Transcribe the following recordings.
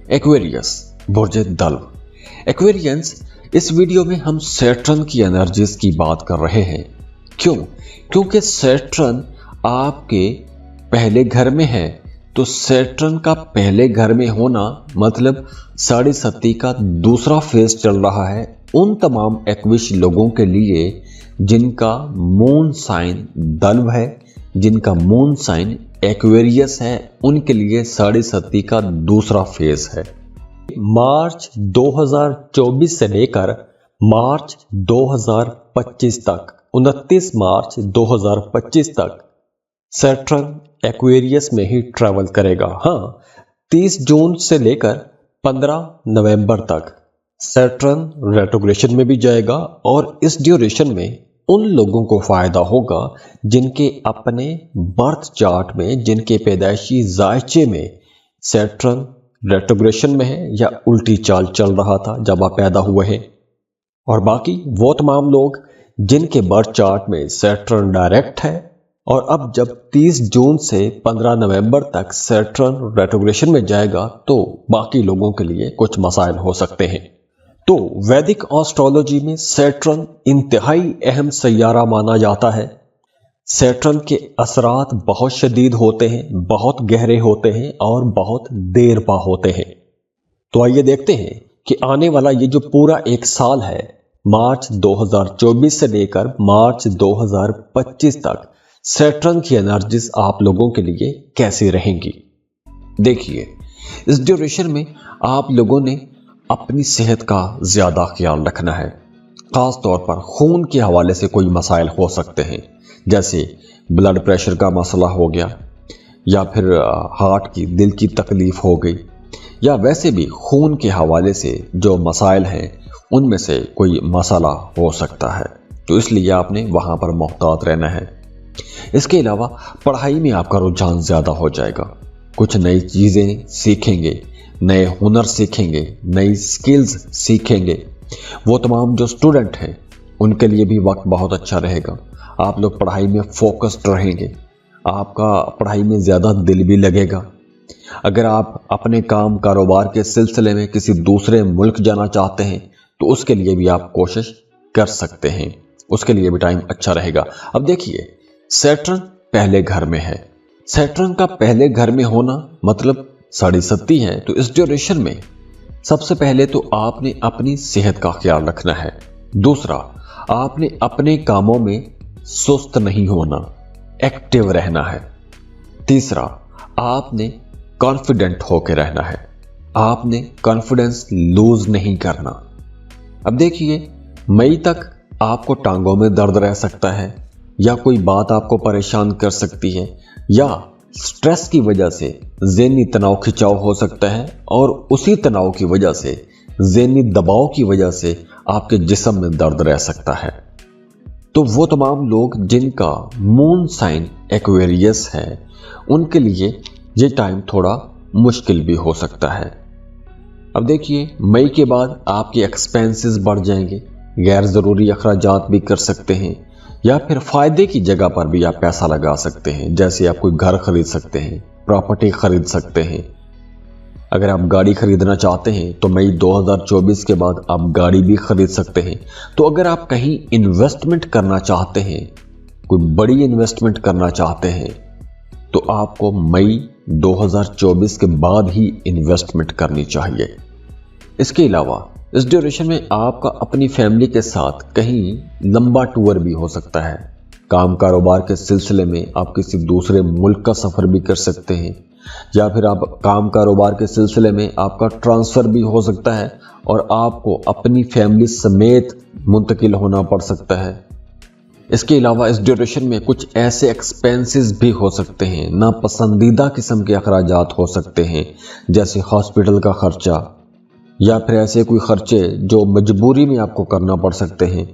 Aquarius बुर्ज दल्व। Aquarians, इस video में हम सैटर्न की एनर्जीज की बात कर रहे हैं। क्यों? क्योंकि सैटर्न आपके पहले घर में है। तो सैटर्न का पहले घर में होना मतलब साढ़े सती का दूसरा फेज चल रहा है उन तमाम एक्विश लोगों के लिए जिनका मून साइन दल्व है, जिनका मून साइन एक्वेरियस है, उनके लिए साढ़े सती का दूसरा फेज है। मार्च 2024 से लेकर मार्च 2025 तक, 29 मार्च 2025 तक सैटर्न एक्वेरियस में ही ट्रैवल करेगा। हाँ, 30 जून से लेकर 15 नवंबर तक सैटर्न रेट्रोग्रेशन में भी जाएगा और इस ड्यूरेशन में उन लोगों को फायदा होगा जिनके अपने बर्थ चार्ट में, जिनके पैदाइशी जायचे में सैटर्न रेट्रोग्रेशन में है या उल्टी चाल चल रहा था जब आप पैदा हुए हैं। और बाकी वो तमाम लोग जिनके बर्थ चार्ट में सैटर्न डायरेक्ट है और अब जब 30 जून से 15 नवंबर तक सैटर्न रेट्रोग्रेशन में जाएगा तो बाकी लोगों के लिए कुछ मसाइल हो सकते हैं। तो वैदिक एस्ट्रोलॉजी में सैटर्न इंतहाई अहम सैयारा माना जाता है। सैटर्न के असरात बहुत शदीद होते हैं, बहुत गहरे होते हैं और बहुत देर पा होते हैं। तो आइए देखते हैं कि आने वाला ये जो पूरा एक साल है, मार्च 2024 से लेकर मार्च 2025 तक सैटर्न की एनर्जीज आप लोगों के लिए कैसी रहेंगी। देखिए, इस ड्यूरेशन में आप लोगों ने अपनी सेहत का ज्यादा ख्याल रखना है। खास तौर पर खून के हवाले से कोई मसाइल हो सकते हैं, जैसे ब्लड प्रेशर का मसला हो गया या फिर हार्ट की, दिल की तकलीफ हो गई, या वैसे भी खून के हवाले से जो मसाइल हैं उनमें से कोई मसला हो सकता है। तो इसलिए आपने वहां पर मोहतात रहना है। इसके अलावा पढ़ाई में आपका रुझान ज्यादा हो जाएगा। कुछ नई चीजें सीखेंगे, नए हुनर सीखेंगे, नई स्किल्स सीखेंगे। वो तमाम जो स्टूडेंट हैं उनके लिए भी वक्त बहुत अच्छा रहेगा। आप लोग पढ़ाई में फोकस्ड रहेंगे, आपका पढ़ाई में ज़्यादा दिल भी लगेगा। अगर आप अपने काम कारोबार के सिलसिले में किसी दूसरे मुल्क जाना चाहते हैं तो उसके लिए भी आप कोशिश कर सकते हैं, उसके लिए भी टाइम अच्छा रहेगा। अब देखिए, सैटर्न पहले घर में है। सैटर्न का पहले घर में होना मतलब साढ़े सती है। तो इस ड्यूरेशन में सबसे पहले तो आपने अपनी सेहत का ख्याल रखना है। दूसरा, आपने अपने कामों में सुस्त नहीं होना, एक्टिव रहना है। तीसरा, आपने कॉन्फिडेंट होकर रहना है, आपने कॉन्फिडेंस लूज नहीं करना। अब देखिए, मई तक आपको टांगों में दर्द रह सकता है या कोई बात आपको परेशान कर सकती है या स्ट्रेस की वजह से ज़हनी तनाव खिंचाव हो सकता है और उसी तनाव की वजह से, ज़हनी दबाव की वजह से आपके जिस्म में दर्द रह सकता है। तो वो तमाम लोग जिनका मून साइन एक्वेरियस है उनके लिए ये टाइम थोड़ा मुश्किल भी हो सकता है। अब देखिए, मई के बाद आपके एक्सपेंसेस बढ़ जाएंगे, गैर ज़रूरी अखराजात भी कर सकते हैं या फिर फायदे की जगह पर भी आप पैसा लगा सकते हैं। जैसे आप कोई घर खरीद सकते हैं, प्रॉपर्टी खरीद सकते हैं। अगर आप गाड़ी खरीदना चाहते हैं तो मई 2024 के बाद आप गाड़ी भी खरीद सकते हैं। तो अगर आप कहीं इन्वेस्टमेंट करना चाहते हैं, कोई बड़ी इन्वेस्टमेंट करना चाहते हैं, तो आपको मई 2024 के बाद ही इन्वेस्टमेंट करनी चाहिए। इसके अलावा इस ड्यूरेशन में आपका अपनी फैमिली के साथ कहीं लंबा टूर भी हो सकता है। काम कारोबार के सिलसिले में आप किसी दूसरे मुल्क का सफ़र भी कर सकते हैं या फिर आप काम कारोबार के सिलसिले में आपका ट्रांसफ़र भी हो सकता है और आपको अपनी फैमिली समेत मुंतकिल होना पड़ सकता है। इसके अलावा इस ड्यूरेशन में कुछ ऐसे एक्सपेंसेस भी हो सकते हैं, नापसंदीदा किस्म के अखराजात हो सकते हैं, जैसे हॉस्पिटल का खर्चा या फिर ऐसे कोई खर्चे जो मजबूरी में आपको करना पड़ सकते हैं।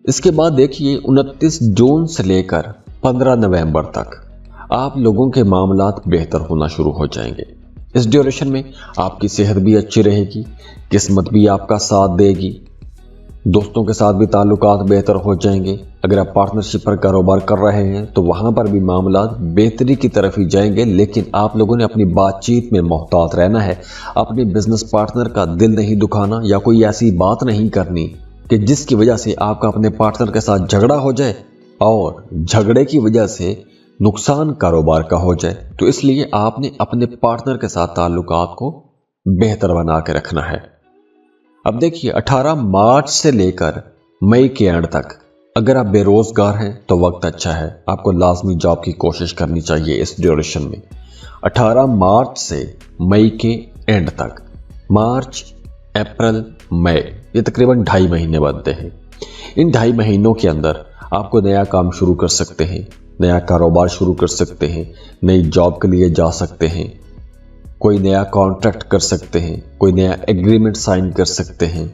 इसके बाद देखिए, 29 जून से लेकर 15 नवंबर तक आप लोगों के मामलात बेहतर होना शुरू हो जाएंगे। इस ड्यूरेशन में आपकी सेहत भी अच्छी रहेगी, किस्मत भी आपका साथ देगी। दोस्तों के साथ भी ताल्लुकात बेहतर हो जाएंगे। अगर आप पार्टनरशिप पर कारोबार कर रहे हैं तो वहां पर भी मामला बेहतरी की तरफ ही जाएंगे, लेकिन आप लोगों ने अपनी बातचीत में मोहतात रहना है। अपने बिजनेस पार्टनर का दिल नहीं दुखाना या कोई ऐसी बात नहीं करनी कि जिसकी वजह से आपका अपने पार्टनर के साथ झगड़ा हो जाए और झगड़े की वजह से नुकसान कारोबार का हो जाए। तो इसलिए आपने अपने पार्टनर के साथ ताल्लुकात को बेहतर बना के रखना है। अब देखिए 18 मार्च से लेकर मई के एंड तक अगर आप बेरोजगार हैं तो वक्त अच्छा है, आपको लाजमी जॉब की कोशिश करनी चाहिए इस ड्यूरेशन में। 18 मार्च से मई के एंड तक, मार्च, अप्रैल, मई, ये तकरीबन 2.5 महीने बनते हैं। इन 2.5 महीनों के अंदर आपको नया काम शुरू कर सकते हैं, नया कारोबार शुरू कर सकते हैं, नई जॉब के लिए जा सकते हैं, कोई नया कॉन्ट्रैक्ट कर सकते हैं, कोई नया एग्रीमेंट साइन कर सकते हैं।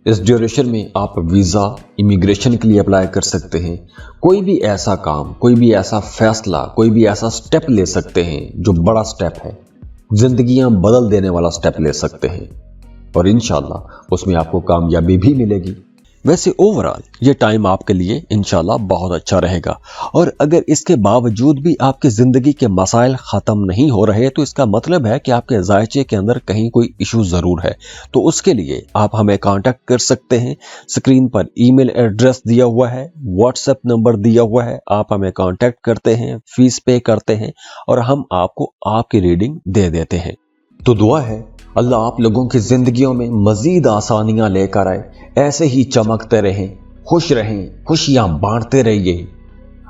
इस ड्यूरेशन में आप वीज़ा, इमिग्रेशन के लिए अप्लाई कर सकते हैं। कोई भी ऐसा काम, कोई भी ऐसा फैसला, कोई भी ऐसा स्टेप ले सकते हैं जो बड़ा स्टेप है, जिंदगियां बदल देने वाला स्टेप ले सकते हैं और इंशाल्लाह उसमें आपको कामयाबी भी मिलेगी। वैसे ओवरऑल ये टाइम आपके लिए इंशाल्लाह बहुत अच्छा रहेगा। और अगर इसके बावजूद भी आपकी ज़िंदगी के मसाइल ख़त्म नहीं हो रहे तो इसका मतलब है कि आपके जायचे के अंदर कहीं कोई इशू ज़रूर है। तो उसके लिए आप हमें कांटेक्ट कर सकते हैं। स्क्रीन पर ईमेल एड्रेस दिया हुआ है, व्हाट्सएप नंबर दिया हुआ है, आप हमें कांटेक्ट करते हैं, फीस पे करते हैं और हम आपको आपकी रीडिंग दे देते हैं। तो दुआ है अल्लाह आप लोगों की ज़िंदगियों में मज़ीद आसानियाँ लेकर आए, ऐसे ही चमकते रहें, खुश रहें, खुशियाँ बांटते रहिए।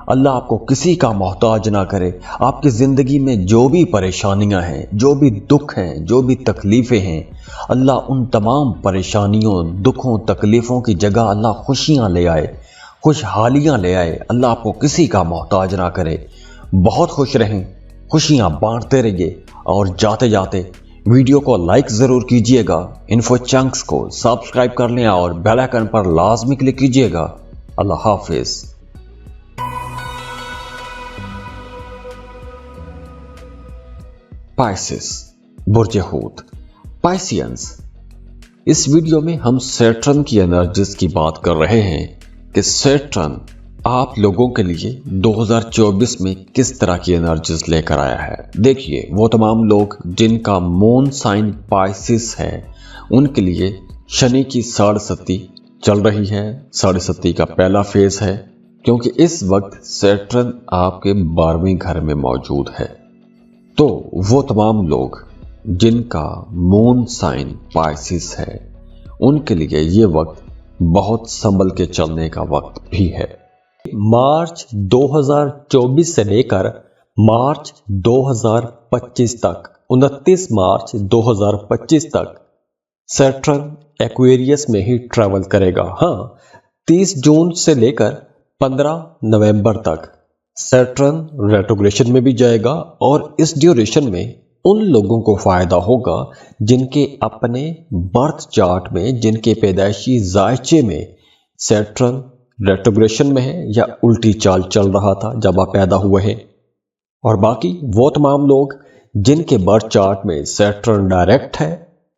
अल्लाह आपको किसी का मोहताज ना करे। आपकी ज़िंदगी में जो भी परेशानियाँ हैं, जो भी दुख हैं, जो भी तकलीफ़ें हैं, अल्लाह उन तमाम परेशानियों, दुखों, तकलीफ़ों की जगह अल्लाह खुशियाँ ले आए, खुशहालियाँ ले आए। अल्लाह आपको किसी का मोहताज ना करे। बहुत खुश रहें, खुशियाँ बांटते रहिए और जाते जाते वीडियो को लाइक ज़रूर कीजिएगा, इन्फो चंक्स को सब्सक्राइब कर लें और बेल आइकन पर लाजमी क्लिक कीजिएगा। अल्लाह हाफिज़। पाइसेस, बुर्ज हूत, पाइसियंस। इस वीडियो में हम सैटर्न की एनर्जीज की बात कर रहे हैं कि सैटर्न आप लोगों के लिए 2024 में किस तरह की एनर्जीज लेकर आया है। देखिए वो तमाम लोग जिनका मून साइन पाइसिस है उनके लिए शनि की 7.5 चल रही है। 7.5 का पहला फेज है क्योंकि इस वक्त सैटर्न आपके 12वें घर में मौजूद है। तो वो तमाम लोग जिनका मून साइन पाइसिस है उनके लिए ये वक्त बहुत संभल के चलने का वक्त भी है। मार्च 2024 से लेकर मार्च 2025 तक, 29 मार्च 2025 तक सैटर्न एक्वेरियस में ही ट्रैवल करेगा। हाँ, 30 जून से लेकर 15 नवंबर तक सैटर्न रेट्रोग्रेशन में भी जाएगा और इस ड्यूरेशन में उन लोगों को फायदा होगा जिनके अपने बर्थ चार्ट में, जिनके पैदाइशी जायचे में सैटर्न रेट्रोग्रेशन में है या उल्टी चाल चल रहा था जब आप पैदा हुए हैं। और बाकी वो तमाम लोग जिनके बर्थ चार्ट में सैटर्न डायरेक्ट है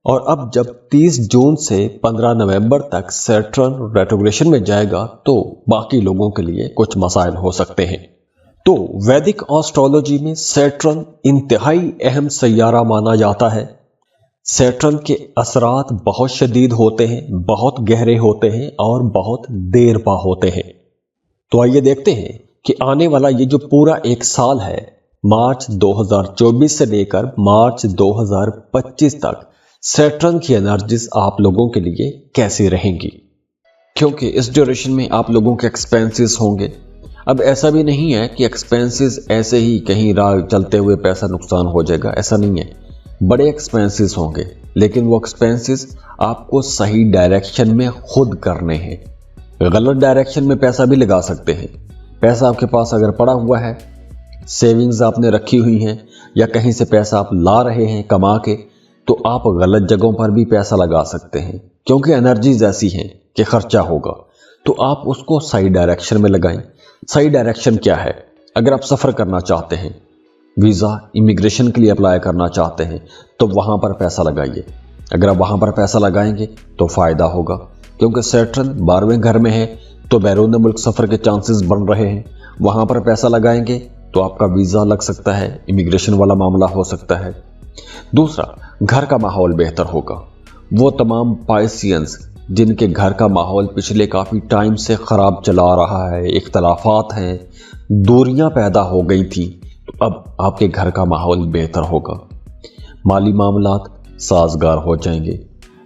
और अब जब 30 जून से 15 नवंबर तक सैटर्न रेट्रोग्रेशन में जाएगा तो बाकी लोगों के लिए कुछ मसाइल हो सकते हैं। तो वैदिक एस्ट्रोलॉजी में सैटर्न इंतहाई अहम सैयारा माना जाता है। सैटर्न के असरात बहुत शदीद होते हैं, बहुत गहरे होते हैं और बहुत देर पा होते हैं। तो आइए देखते हैं कि आने वाला ये जो पूरा एक साल है, मार्च 2024 से लेकर मार्च 2025 तक सैटर्न की एनर्जीज आप लोगों के लिए कैसी रहेंगी। क्योंकि इस ड्यूरेशन में आप लोगों के एक्सपेंसेस होंगे। अब ऐसा भी नहीं है कि एक्सपेंसेस ऐसे ही कहीं राह चलते हुए पैसा नुकसान हो जाएगा, ऐसा नहीं है। बड़े एक्सपेंसेस होंगे लेकिन वो एक्सपेंसेस आपको सही डायरेक्शन में खुद करने हैं। गलत डायरेक्शन में पैसा भी लगा सकते हैं। पैसा आपके पास अगर पड़ा हुआ है, सेविंग्स आपने रखी हुई हैं या कहीं से पैसा आप ला रहे हैं कमा के, तो आप गलत जगहों पर भी पैसा लगा सकते हैं क्योंकि एनर्जीज ऐसी हैं कि खर्चा होगा। तो आप उसको सही डायरेक्शन में लगाएं। सही डायरेक्शन क्या है? अगर आप सफ़र करना चाहते हैं, वीज़ा, इमिग्रेशन के लिए अप्लाई करना चाहते हैं तो वहाँ पर पैसा लगाइए। अगर आप वहाँ पर पैसा लगाएंगे तो फ़ायदा होगा। क्योंकि सैटर्न 12वें घर में है तो बैरून मुल्क सफ़र के चांसेस बन रहे हैं। वहाँ पर पैसा लगाएंगे तो आपका वीज़ा लग सकता है, इमिग्रेशन वाला मामला हो सकता है। दूसरा, घर का माहौल बेहतर होगा। वो तमाम पाइसियंस जिनके घर का माहौल पिछले काफ़ी टाइम से ख़राब चला रहा है, इख्तलाफात हैं, दूरियां पैदा हो गई थी, तो अब आपके घर का माहौल बेहतर होगा। माली मामलात साजगार हो जाएंगे।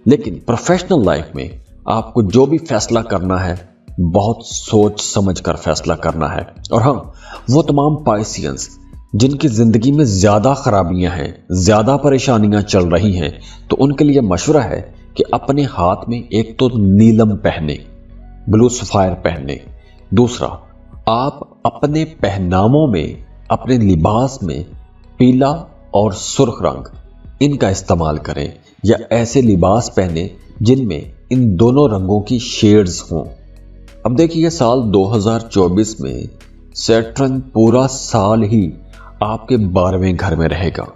लेकिन प्रोफेशनल लाइफ में आपको जो भी फैसला करना है बहुत सोच समझ कर फैसला करना है। और हाँ, वो तमाम पाइसियंस जिनकी ज़िंदगी में ज़्यादा खराबियां हैं, ज़्यादा परेशानियां चल रही हैं, तो उनके लिए मशवरा है कि अपने हाथ में एक तो नीलम पहने, ब्लू सफ़ायर पहने। दूसरा, आप अपने पहनावों में, अपने लिबास में पीला और सुर्ख रंग इनका इस्तेमाल करें, या ऐसे लिबास पहने जिनमें इन दोनों रंगों की शेड्स हों। अब देखिए, साल 2024 में सैटर्न पूरा साल ही आपके 12वें घर में रहेगा,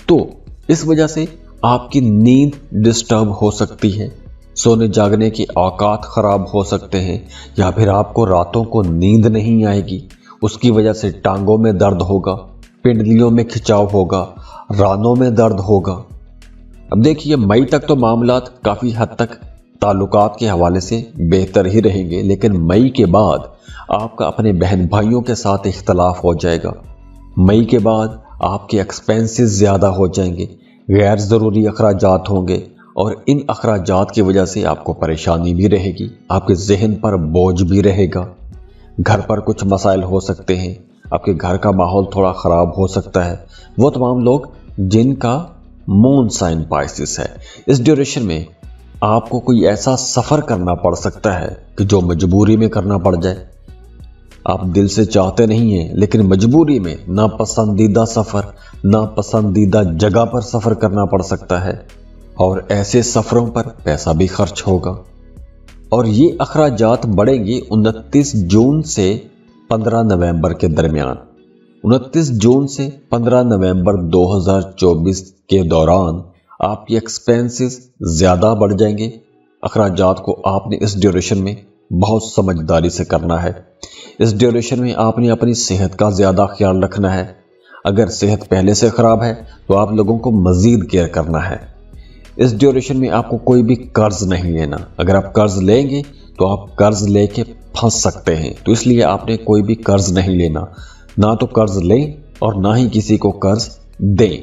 तो इस वजह से आपकी नींद डिस्टर्ब हो सकती है, सोने जागने की औकात खराब हो सकते हैं, या फिर आपको रातों को नींद नहीं आएगी। उसकी वजह से टांगों में दर्द होगा, पिंडलियों में खिंचाव होगा, रानों में दर्द होगा। अब देखिए, मई तक तो मामलात काफ़ी हद तक ताल्लुकात के हवाले से बेहतर ही रहेंगे, लेकिन मई के बाद आपका अपने बहन भाइयों के साथ इख्तलाफ हो जाएगा। मई के बाद आपके एक्सपेंसेस ज़्यादा हो जाएंगे, गैर ज़रूरी अखराजात होंगे, और इन अखराजात की वजह से आपको परेशानी भी रहेगी, आपके जहन पर बोझ भी रहेगा। घर पर कुछ मसाइल हो सकते हैं, आपके घर का माहौल थोड़ा ख़राब हो सकता है। वो तमाम लोग जिनका मून साइन पाइसिस है, इस ड्यूरेशन में आपको कोई ऐसा सफ़र करना पड़ सकता है कि जो मजबूरी में करना पड़ जाए। आप दिल से चाहते नहीं हैं, लेकिन मजबूरी में नापसंदीदा सफ़र, नापसंदीदा जगह पर सफ़र करना पड़ सकता है, और ऐसे सफ़रों पर पैसा भी खर्च होगा। और ये अखराजात बढ़ेंगे 29 जून से 15 नवंबर के दरमियान। 29 जून से 15 नवंबर 2024 के दौरान आपके एक्सपेंसेस ज़्यादा बढ़ जाएंगे। अखराजात को आपने इस ड्यूरेशन में बहुत समझदारी से करना है। इस ड्यूरेशन में आपने अपनी सेहत का ज़्यादा ख्याल रखना है। अगर सेहत पहले से ख़राब है तो आप लोगों को मज़ीद केयर करना है। इस ड्यूरेशन में आपको कोई भी कर्ज नहीं लेना। अगर आप कर्ज लेंगे तो आप कर्ज लेके फंस सकते हैं, तो इसलिए आपने कोई भी कर्ज नहीं लेना। ना तो कर्ज लें और ना ही किसी को कर्ज दें।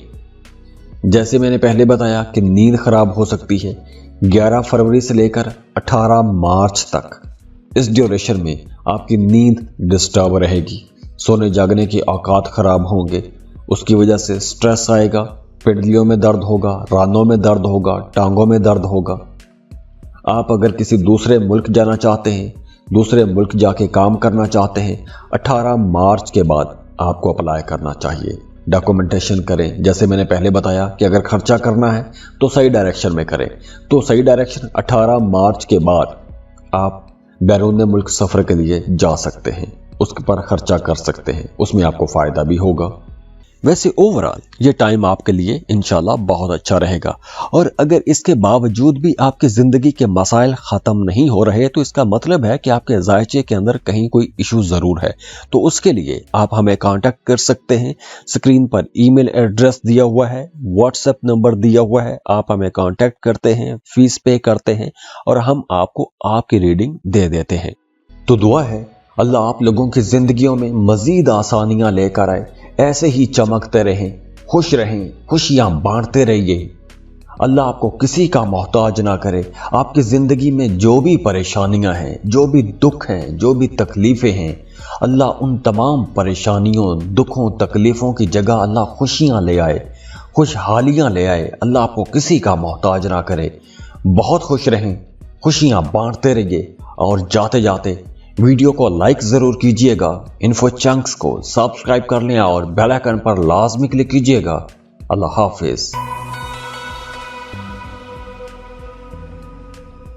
जैसे मैंने पहले बताया कि नींद खराब हो सकती है। 11 फरवरी से लेकर 18 मार्च तक इस ड्यूरेशन में आपकी नींद डिस्टर्ब रहेगी, सोने जागने की औकात खराब होंगे। उसकी वजह से स्ट्रेस आएगा, पिंडलियों में दर्द होगा, रानों में दर्द होगा, टांगों में दर्द होगा। आप अगर किसी दूसरे मुल्क जाना चाहते हैं, दूसरे मुल्क जाके काम करना चाहते हैं, 18 मार्च के बाद आपको अप्लाई करना चाहिए। डॉक्यूमेंटेशन करें। जैसे मैंने पहले बताया कि अगर खर्चा करना है तो सही डायरेक्शन में करें, तो सही डायरेक्शन 18 मार्च के बाद आप बैरून मुल्क सफ़र के लिए जा सकते हैं, उसके पर खर्चा कर सकते हैं, उसमें आपको फ़ायदा भी होगा। वैसे ओवरऑल ये टाइम आपके लिए इंशाल्लाह बहुत अच्छा रहेगा। और अगर इसके बावजूद भी आपकी ज़िंदगी के मसाइल ख़त्म नहीं हो रहे तो इसका मतलब है कि आपके ज़ायचे के अंदर कहीं कोई इशू ज़रूर है। तो उसके लिए आप हमें कांटेक्ट कर सकते हैं। स्क्रीन पर ईमेल एड्रेस दिया हुआ है, व्हाट्सएप नंबर दिया हुआ है। आप हमें कांटेक्ट करते हैं, फीस पे करते हैं और हम आपको आपकी रीडिंग दे देते हैं। तो दुआ है अल्लाह आप लोगों की ज़िंदगियों में मज़ीद आसानियाँ लेकर आए, ऐसे ही चमकते रहें, खुश रहें, खुशियाँ बांटते रहिए। अल्लाह आपको किसी का मोहताज ना करे। आपकी ज़िंदगी में जो भी परेशानियां हैं, जो भी दुख हैं, जो भी तकलीफ़ें हैं, अल्लाह उन तमाम परेशानियों, दुखों, तकलीफ़ों की जगह अल्लाह खुशियां ले आए, खुशहालियां ले आए। अल्लाह आपको किसी का मोहताज ना करे। बहुत खुश रहें, खुशियां बांटते रहिए और जाते जाते वीडियो को लाइक ज़रूर कीजिएगा। इन्फो चंक्स को सब्सक्राइब कर लें और बेल आइकन पर लाजमी क्लिक कीजिएगा। अल्लाह हाफिज़।